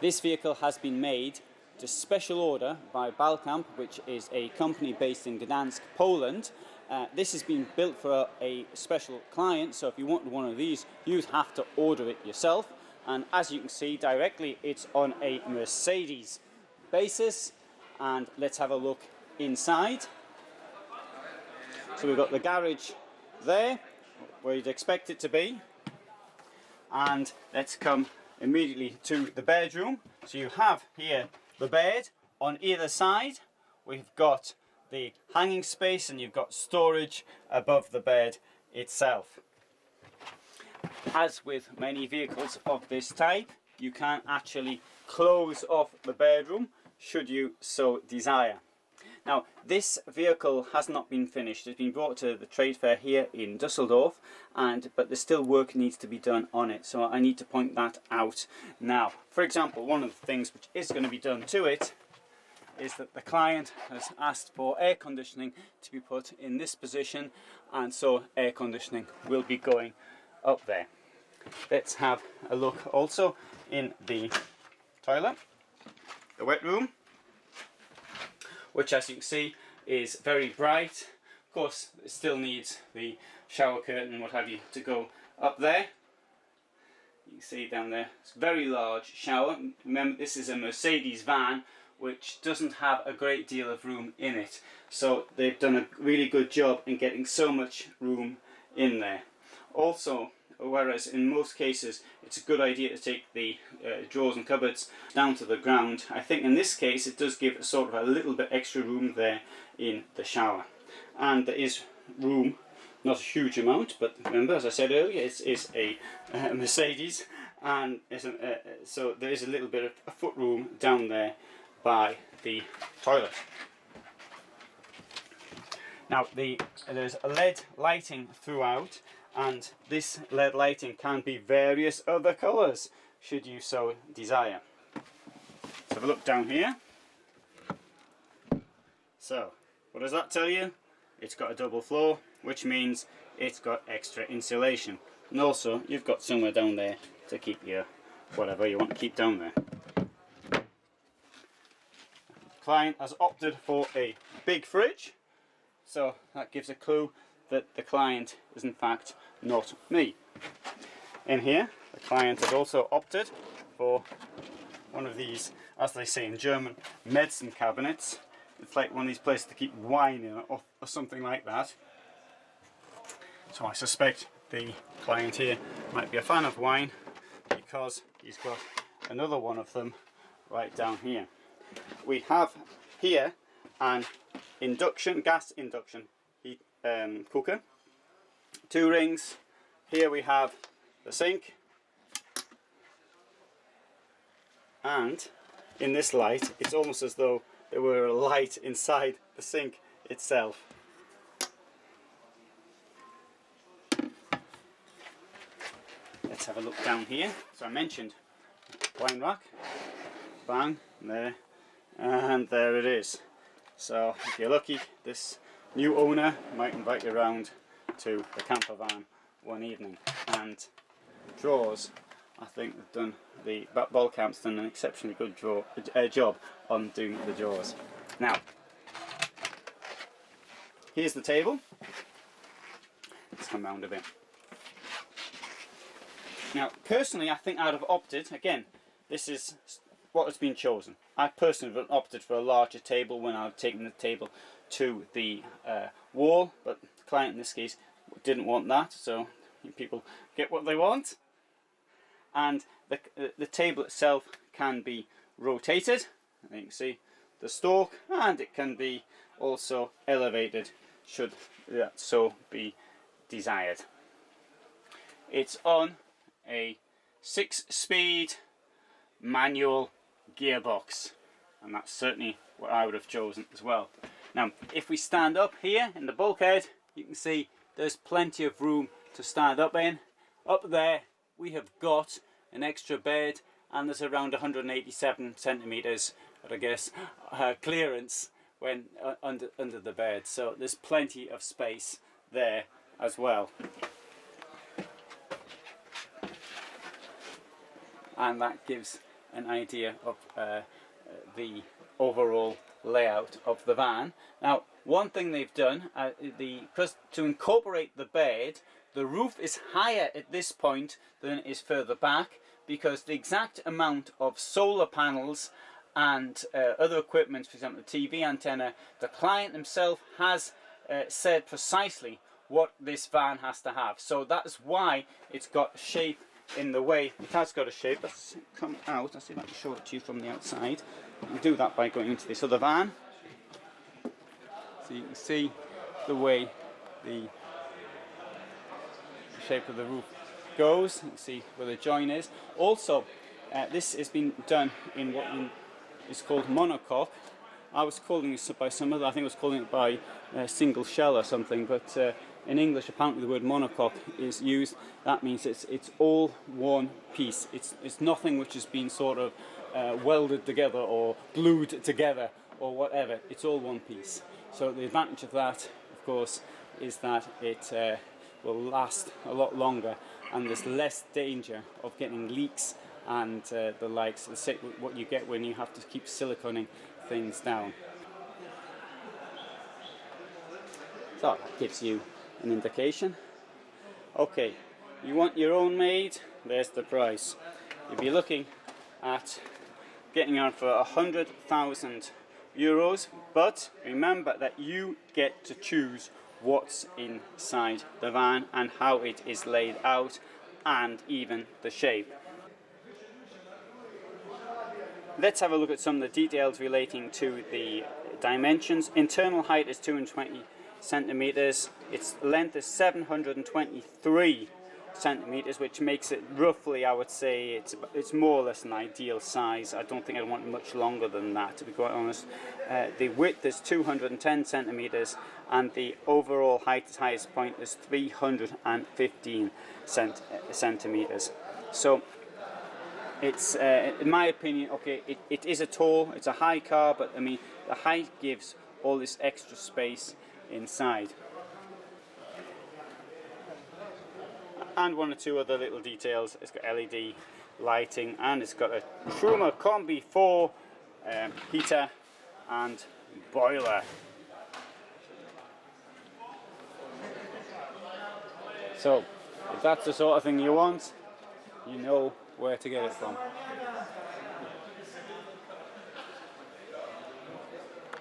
This vehicle has been made to special order by Balcamp, which is a company based in Gdańsk, Poland. This has been built for a special client, so if you want one of these, you'd have to order it yourself. And as you can see directly, it's on a Mercedes basis. And let's have a look inside. So we've got the garage there, where you'd expect it to be. And let's come immediately to the bedroom. So you have here the bed on either side. We've got the hanging space and you've got storage above the bed itself. As with many vehicles of this type, you can actually close off the bedroom should you so desire. Now, this vehicle has not been finished. It's been brought to the trade fair here in Düsseldorf, but there's still work needs to be done on it, so I need to point that out now. For example, one of the things which is going to be done to it is that the client has asked for air conditioning to be put in this position, and so air conditioning will be going up there. Let's have a look also in the toilet, the wet room, which, as you can see, is very bright. Of course, it still needs the shower curtain and what have you to go up there. You can see down there, it's a very large shower. Remember, this is a Mercedes van which doesn't have a great deal of room in it. So they've done a really good job in getting so much room in there. Also, whereas in most cases it's a good idea to take the drawers and cupboards down to the ground, I think in this case it does give sort of a little bit extra room there in the shower. And there is room, not a huge amount, but remember, as I said earlier, it's a Mercedes, and so there is a little bit of a foot room down there by the toilet. Now there's a LED lighting throughout, and this LED lighting can be various other colours should you so desire. Let's have a look down here. So what does that tell you? It's got a double floor, which means it's got extra insulation, and also you've got somewhere down there to keep your whatever you want to keep down there. The client has opted for a big fridge, so that gives a clue that the client is in fact not me. In here, the client has also opted for one of these, as they say in German, medicine cabinets. It's like one of these places to keep wine in, or something like that. So I suspect the client here might be a fan of wine, because he's got another one of them right down here. We have here an gas induction cooker, 2 rings. Here we have the sink, and in this light it's almost as though there were a light inside the sink itself. Let's have a look down here. So I mentioned wine rack, bang, there, and there it is. So if you're lucky, this new owner might invite you around to the camper van one evening. And drawers, I think the Balcamp's done an exceptionally good job on doing the drawers. Now, here's the table. Let's come round a bit. Now, personally, I think I'd have opted, again, this is what has been chosen. I personally would have opted for a larger table when I've taken the table to the wall, but the client in this case didn't want that, so people get what they want. And the table itself can be rotated. You can see the stalk, and it can be also elevated should that so be desired. It's on a 6-speed manual gearbox, and that's certainly what I would have chosen as well. Now, if we stand up here in the bulkhead, you can see there's plenty of room to stand up in. Up there we have got an extra bed, and there's around 187 centimeters, I guess, clearance when under the bed, so there's plenty of space there as well. And that gives an idea of the overall layout of the van. Now, one thing they've done, because to incorporate the bed, the roof is higher at this point than it is further back, because the exact amount of solar panels and other equipment, for example the TV antenna, the client himself has said precisely what this van has to have. So that's why it's got shape in the way it has got a shape. Let's come out, let's see if I can show it to you from the outside. You can do that by going into this other van. So you can see the way the shape of the roof goes. You can see where the join is. Also, this has been done in what is called monocoque. I was calling it by some other, I think I was calling it by single shell or something, but in English apparently the word monocoque is used. That means it's all one piece. It's nothing which has been sort of welded together or glued together or whatever. It's all one piece. So the advantage of that, of course, is that it will last a lot longer, and there's less danger of getting leaks and the likes. What you get when you have to keep siliconing things down. So that gives you an indication. Okay, you want your own made, there's the price. You'll be looking at getting on for €100,000, but remember that you get to choose what's inside the van and how it is laid out, and even the shape. Let's have a look at some of the details relating to the dimensions. Internal height is 220 centimeters. Its length is 723 centimeters, which makes it roughly, I would say, it's more or less an ideal size. I don't think I'd want much longer than that, to be quite honest. The width is 210 centimeters, and the overall height, its highest point, is 315 centimeters. So it's, in my opinion, okay, it is it's a high car, but I mean, the height gives all this extra space inside. And one or two other little details. It's got LED lighting, and it's got a Truma Combi 4 heater and boiler. So if that's the sort of thing you want, you know where to get it from.